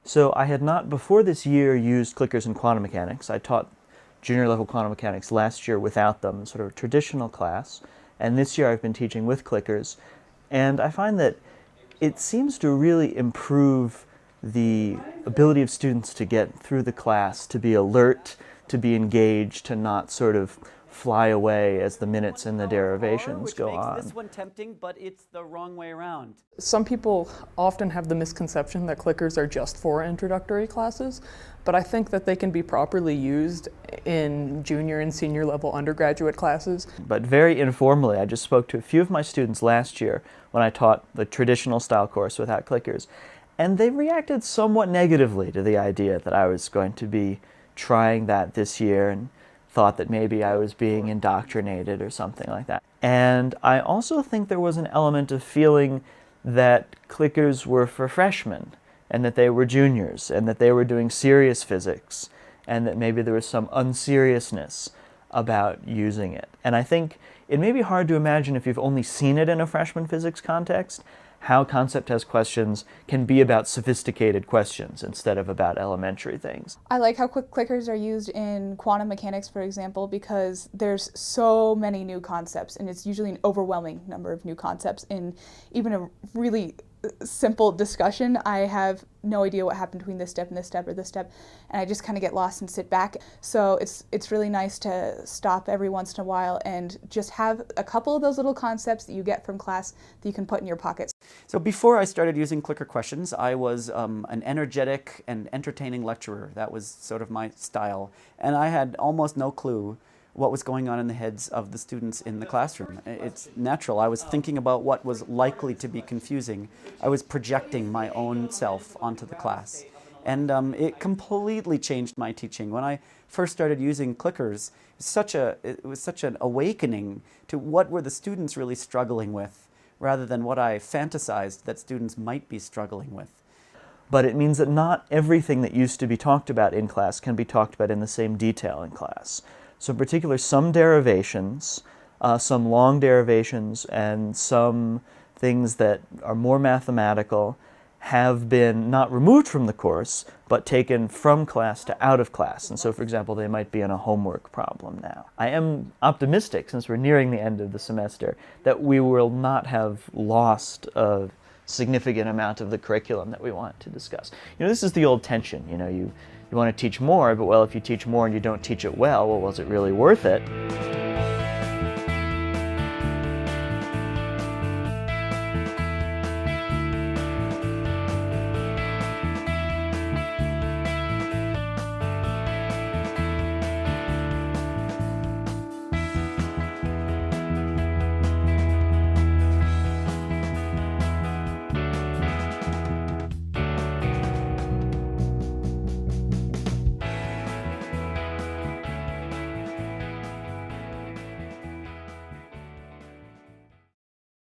So I had not, before this year, used clickers in quantum mechanics. I taught junior level quantum mechanics last year without them, sort of a traditional class. And this year I've been teaching with clickers. And I find that it seems to really improve the ability of students to get through the class, to be alert, to be engaged, to not sort of fly away as the minutes and the derivations go on. Which makes this one tempting, but it's the wrong way around. Some people often have the misconception that clickers are just for introductory classes, but I think that they can be properly used in junior and senior level undergraduate classes. But very informally, I just spoke to a few of my students last year when I taught the traditional style course without clickers, and they reacted somewhat negatively to the idea that I was going to be trying that this year and thought that maybe I was being indoctrinated or something like that. And I also think there was an element of feeling that clickers were for freshmen and that they were juniors and that they were doing serious physics and that maybe there was some unseriousness about using it. And I think it may be hard to imagine if you've only seen it in a freshman physics context, how concept test questions can be about sophisticated questions instead of about elementary things. I like how quick clickers are used in quantum mechanics, for example, because there's so many new concepts, and it's usually an overwhelming number of new concepts in even a really simple discussion. I have no idea what happened between this step and this step or this step, and I just kind of get lost and sit back. So it's really nice to stop every once in a while and just have a couple of those little concepts that you get from class that you can put in your pockets. So before I started using clicker questions, I was an energetic and entertaining lecturer. That was sort of my style. And I had almost no clue what was going on in the heads of the students in the classroom. It's natural. I was thinking about what was likely to be confusing. I was projecting my own self onto the class. And it completely changed my teaching. When I first started using clickers, it was such an awakening to what were the students really struggling with, rather than what I fantasized that students might be struggling with. But it means that not everything that used to be talked about in class can be talked about in the same detail in class. So in particular, some derivations, some long derivations, and some things that are more mathematical have been not removed from the course, but taken from class to out of class. And so, for example, they might be in a homework problem now. I am optimistic, since we're nearing the end of the semester, that we will not have lost a significant amount of the curriculum that we want to discuss. You know, this is the old tension. You want to teach more, but well, if you teach more and you don't teach it well, was it really worth it?